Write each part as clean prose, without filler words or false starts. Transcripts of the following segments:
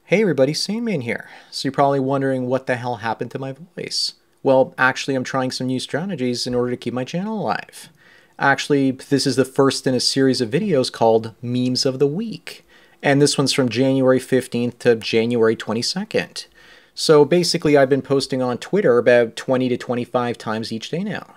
Hey everybody, Sandman here. So you're probably wondering what the hell happened to my voice. Well, actually I'm trying some new strategies in order to keep my channel alive. Actually, this is the first in a series of videos called Memes of the Week. And this one's from January 15th to January 22nd. So basically I've been posting on Twitter about 20 to 25 times each day now.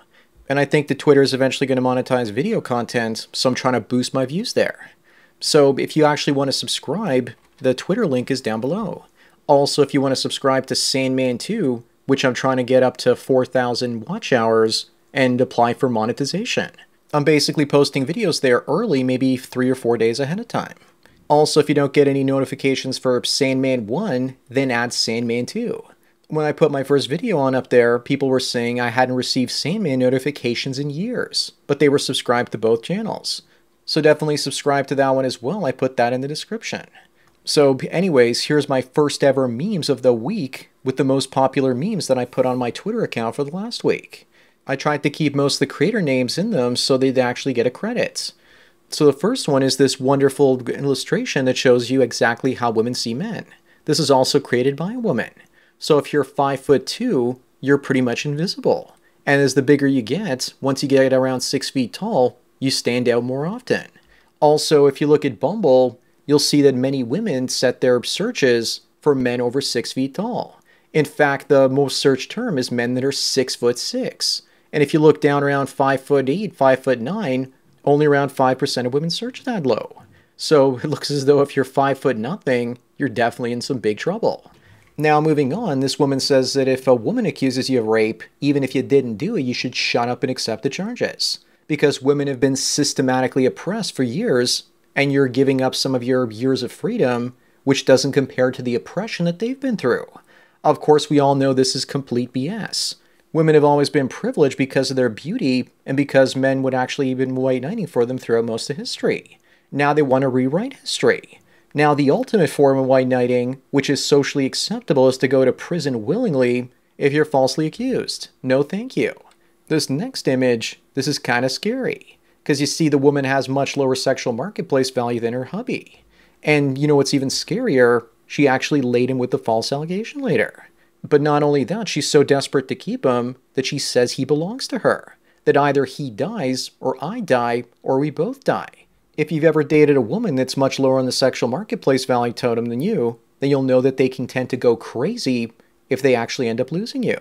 And I think that Twitter is eventually going to monetize video content, so I'm trying to boost my views there. So if you actually want to subscribe, the Twitter link is down below. Also, if you want to subscribe to Sandman 2, which I'm trying to get up to 4,000 watch hours and apply for monetization. I'm basically posting videos there early, maybe 3 or 4 days ahead of time. Also, if you don't get any notifications for Sandman 1, then add Sandman 2. When I put my first video on up there, people were saying I hadn't received Sandman notifications in years, but they were subscribed to both channels. So definitely subscribe to that one as well. I put that in the description. So anyways, here's my first ever memes of the week with the most popular memes that I put on my Twitter account for the last week. I tried to keep most of the creator names in them so they'd actually get a credit. So the first one is this wonderful illustration that shows you exactly how women see men. This is also created by a woman. So if you're 5'2", you're pretty much invisible. And as the bigger you get, once you get around 6 feet tall, you stand out more often. Also, if you look at Bumble, you'll see that many women set their searches for men over 6 feet tall. In fact, the most searched term is men that are 6'6". And if you look down around 5'8", 5'9", only around 5% of women search that low. So it looks as though if you're 5'0", you're definitely in some big trouble. Now moving on, this woman says that if a woman accuses you of rape, even if you didn't do it, you should shut up and accept the charges. Because women have been systematically oppressed for years, and you're giving up some of your years of freedom, which doesn't compare to the oppression that they've been through. Of course, we all know this is complete BS. Women have always been privileged because of their beauty, and because men would actually have been white knighting for them throughout most of history. Now they want to rewrite history. Now the ultimate form of white knighting, which is socially acceptable, is to go to prison willingly if you're falsely accused. No thank you. This next image, this is kind of scary, because you see the woman has much lower sexual marketplace value than her hubby. And you know what's even scarier? She actually laid him with the false allegation later. But not only that, she's so desperate to keep him that she says he belongs to her. That either he dies, or I die, or we both die. If you've ever dated a woman that's much lower on the sexual marketplace value totem than you, then you'll know that they can tend to go crazy if they actually end up losing you.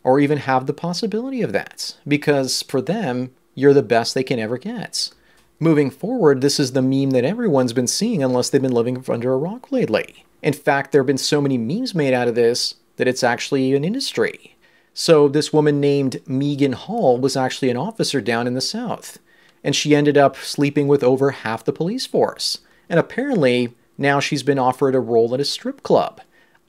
Or even have the possibility of that. Because for them, you're the best they can ever get. Moving forward, this is the meme that everyone's been seeing unless they've been living under a rock lately. In fact, there have been so many memes made out of this that it's actually an industry. So this woman named Megan Hall was actually an officer down in the South. And she ended up sleeping with over half the police force. And apparently, now she's been offered a role at a strip club.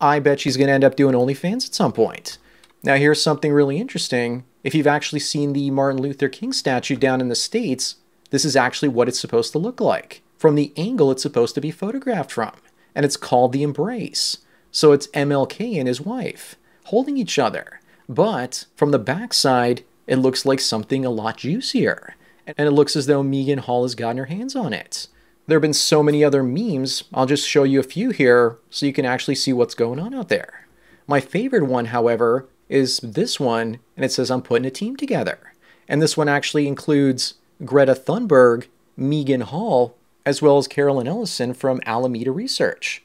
I bet she's going to end up doing OnlyFans at some point. Now here's something really interesting. If you've actually seen the Martin Luther King statue down in the States, this is actually what it's supposed to look like. From the angle it's supposed to be photographed from. And it's called the embrace. So it's MLK and his wife holding each other. But from the backside, it looks like something a lot juicier. And it looks as though Megan Hall has gotten her hands on it. There have been so many other memes. I'll just show you a few here so you can actually see what's going on out there. My favorite one, however, is this one, and it says I'm putting a team together. And this one actually includes Greta Thunberg, Megan Hall, as well as Carolyn Ellison from Alameda Research.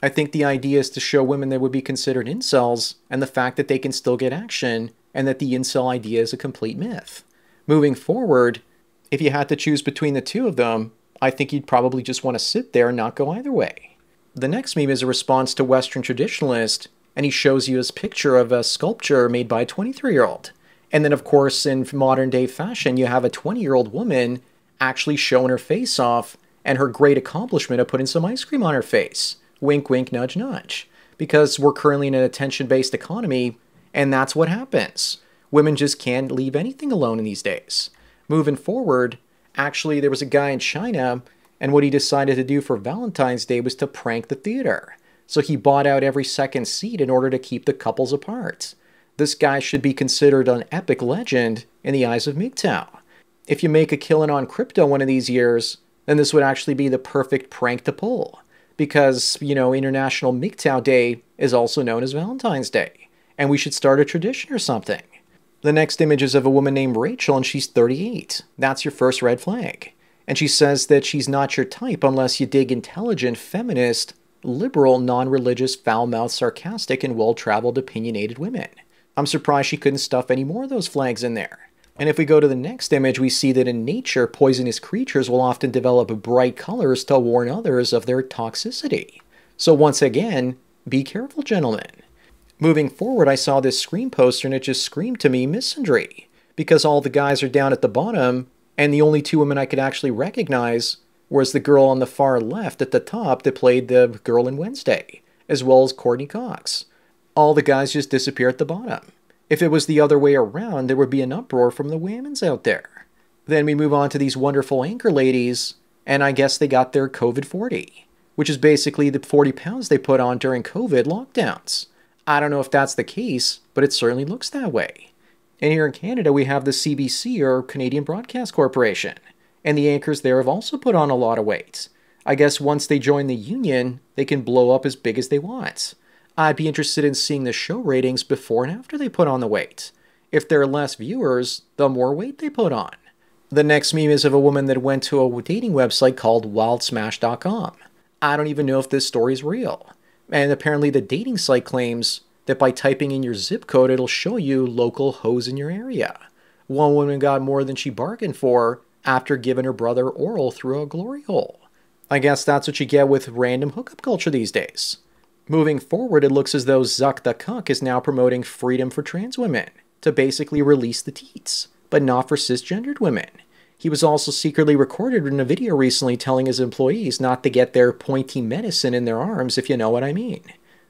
I think the idea is to show women that would be considered incels, and the fact that they can still get action, and that the incel idea is a complete myth. Moving forward, if you had to choose between the two of them, I think you'd probably just want to sit there and not go either way. The next meme is a response to Western Traditionalist, and he shows you his picture of a sculpture made by a 23-year-old. And then, of course, in modern-day fashion, you have a 20-year-old woman actually showing her face off and her great accomplishment of putting some ice cream on her face. Wink, wink, nudge, nudge. Because we're currently in an attention-based economy, and that's what happens. Women just can't leave anything alone in these days. Moving forward, actually, there was a guy in China, and what he decided to do for Valentine's Day was to prank the theater. So he bought out every second seat in order to keep the couples apart. This guy should be considered an epic legend in the eyes of MGTOW. If you make a killing on crypto one of these years, then this would actually be the perfect prank to pull. because, International MGTOW Day is also known as Valentine's Day, and we should start a tradition or something. The next image is of a woman named Rachel, and she's 38. That's your first red flag. And she says that she's not your type unless you dig intelligent, feminist, liberal, non-religious, foul-mouthed, sarcastic, and well-traveled, opinionated women. I'm surprised she couldn't stuff any more of those flags in there. And if we go to the next image, we see that in nature, poisonous creatures will often develop bright colors to warn others of their toxicity. So once again, be careful, gentlemen. Moving forward, I saw this Scream poster and it just screamed to me misandry, because all the guys are down at the bottom, and the only two women I could actually recognize was the girl on the far left at the top that played the girl in Wednesday, as well as Courtney Cox. All the guys just disappear at the bottom. If it was the other way around, there would be an uproar from the women's out there. Then we move on to these wonderful anchor ladies, and I guess they got their COVID-40, which is basically the 40 pounds they put on during COVID lockdowns. I don't know if that's the case, but it certainly looks that way. And here in Canada, we have the CBC, or Canadian Broadcast Corporation, and the anchors there have also put on a lot of weight. I guess once they join the union, they can blow up as big as they want. I'd be interested in seeing the show ratings before and after they put on the weight. If there are less viewers, the more weight they put on. The next meme is of a woman that went to a dating website called wildsmash.com. I don't even know if this story is real. And apparently the dating site claims that by typing in your zip code, it'll show you local hoes in your area. One woman got more than she bargained for after giving her brother oral through a glory hole. I guess that's what you get with random hookup culture these days. Moving forward, it looks as though Zuck the Cuck is now promoting freedom for trans women to basically release the teats, but not for cisgendered women. He was also secretly recorded in a video recently telling his employees not to get their pointy medicine in their arms, if you know what I mean.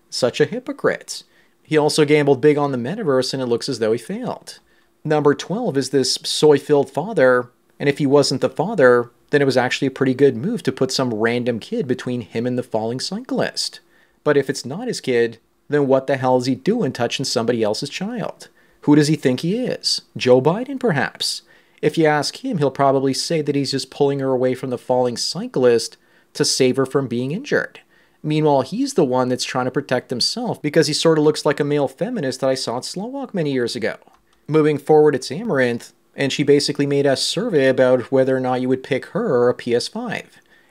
Such a hypocrite. He also gambled big on the metaverse, and it looks as though he failed. Number 12 is this soy-filled father, and if he wasn't the father, then it was actually a pretty good move to put some random kid between him and the falling cyclist. But if it's not his kid, then what the hell is he doing touching somebody else's child? Who does he think he is? Joe Biden, perhaps? If you ask him, he'll probably say that he's just pulling her away from the falling cyclist to save her from being injured. Meanwhile, he's the one that's trying to protect himself because he sort of looks like a male feminist that I saw at Slow Walk many years ago. Moving forward, it's Amaranth, and she basically made a survey about whether or not you would pick her or a PS5.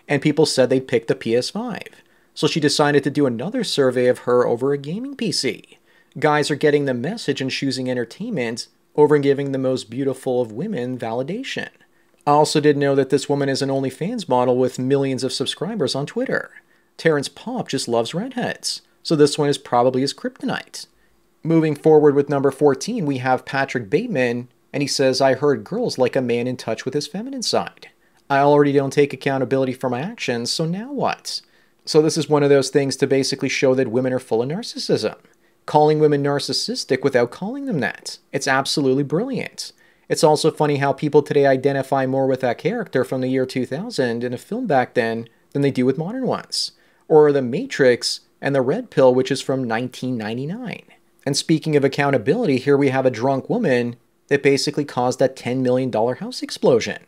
And people said they'd pick the PS5. So she decided to do another survey of her over a gaming PC. Guys are getting the message and choosing entertainment over giving the most beautiful of women validation. I also did know that this woman is an OnlyFans model with millions of subscribers on Twitter. Terrence Popp just loves redheads, so this one is probably his kryptonite. Moving forward with number 14, we have Patrick Bateman, and he says, I heard girls like a man in touch with his feminine side. I already don't take accountability for my actions, so now what? So this is one of those things to basically show that women are full of narcissism. Calling women narcissistic without calling them that. It's absolutely brilliant. It's also funny how people today identify more with that character from the year 2000 in a film back then than they do with modern ones. Or The Matrix and The Red Pill, which is from 1999. And speaking of accountability, here we have a drunk woman that basically caused that $10 million house explosion.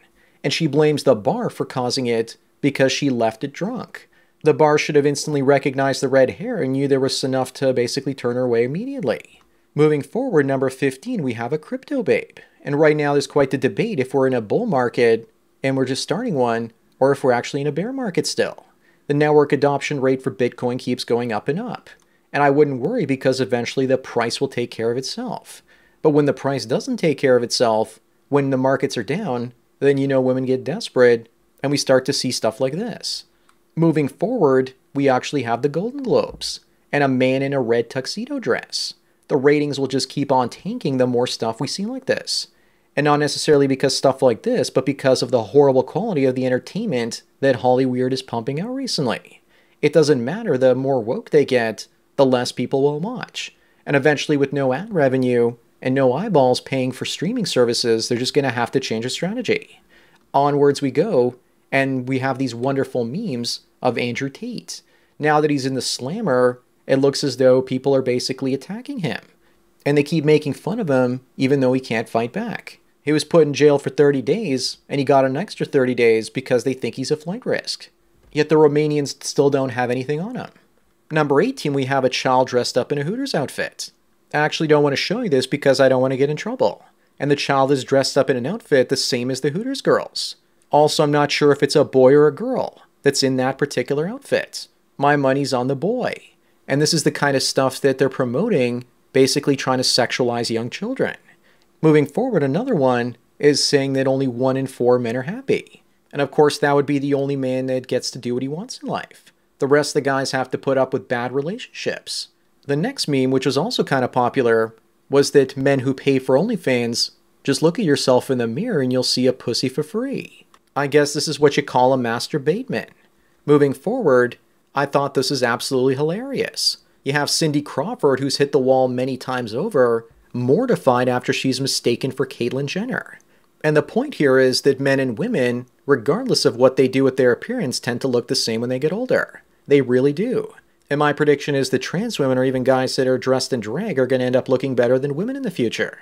And she blames the bar for causing it because she left it drunk. The bar should have instantly recognized the red hair and knew there was enough to basically turn her away immediately. Moving forward, number 15, we have a crypto babe. And right now there's quite the debate if we're in a bull market and we're just starting one, or if we're actually in a bear market still. The network adoption rate for Bitcoin keeps going up and up. And I wouldn't worry because eventually the price will take care of itself. But when the price doesn't take care of itself, when the markets are down, then women get desperate and we start to see stuff like this. Moving forward, we actually have the Golden Globes and a man in a red tuxedo dress. The ratings will just keep on tanking the more stuff we see like this. And not necessarily because stuff like this, but because of the horrible quality of the entertainment that Hollywood is pumping out recently. It doesn't matter, the more woke they get, the less people will watch. And eventually with no ad revenue and no eyeballs paying for streaming services, they're just going to have to change their strategy. Onwards we go, and we have these wonderful memes of Andrew Tate. Now that he's in the slammer, it looks as though people are basically attacking him. And they keep making fun of him, even though he can't fight back. He was put in jail for 30 days, and he got an extra 30 days because they think he's a flight risk. Yet the Romanians still don't have anything on them. Number 18, we have a child dressed up in a Hooters outfit. I actually don't want to show you this because I don't want to get in trouble. And the child is dressed up in an outfit the same as the Hooters girls. Also, I'm not sure if it's a boy or a girl that's in that particular outfit. My money's on the boy. And this is the kind of stuff that they're promoting, basically trying to sexualize young children. Moving forward, another one is saying that only 1 in 4 men are happy. And of course, that would be the only man that gets to do what he wants in life. The rest of the guys have to put up with bad relationships. The next meme, which was also kind of popular, was that men who pay for OnlyFans, just look at yourself in the mirror and you'll see a pussy for free. I guess this is what you call a masturbateman. Moving forward, I thought this is absolutely hilarious. You have Cindy Crawford, who's hit the wall many times over, mortified after she's mistaken for Caitlyn Jenner. And the point here is that men and women, regardless of what they do with their appearance, tend to look the same when they get older. They really do. And my prediction is that trans women or even guys that are dressed in drag are going to end up looking better than women in the future.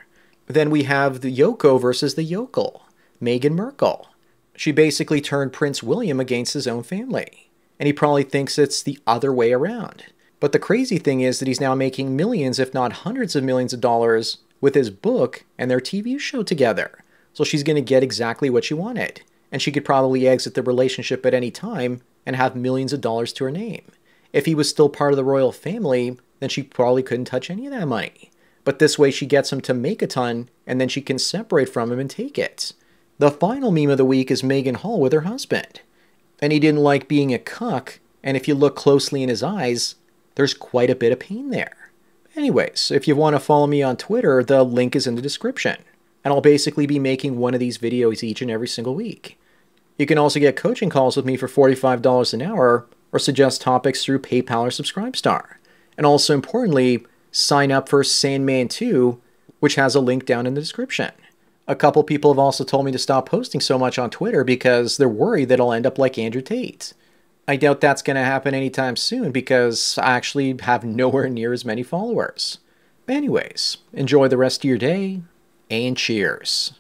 Then we have the Yoko versus the yokel, Meghan Markle. She basically turned Prince William against his own family. And he probably thinks it's the other way around. But the crazy thing is that he's now making millions, if not hundreds of millions of dollars with his book and their TV show together. So she's going to get exactly what she wanted. And she could probably exit the relationship at any time and have millions of dollars to her name. If he was still part of the royal family, then she probably couldn't touch any of that money. But this way she gets him to make a ton, and then she can separate from him and take it. The final meme of the week is Megan Hall with her husband. And he didn't like being a cuck, and if you look closely in his eyes, there's quite a bit of pain there. Anyways, if you want to follow me on Twitter, the link is in the description. And I'll basically be making one of these videos each and every single week. You can also get coaching calls with me for $45 an hour, or suggest topics through PayPal or Subscribestar. And also importantly, sign up for Sandman 2, which has a link down in the description. A couple people have also told me to stop posting so much on Twitter because they're worried that I'll end up like Andrew Tate. I doubt that's going to happen anytime soon because I actually have nowhere near as many followers. Anyways, enjoy the rest of your day, and cheers.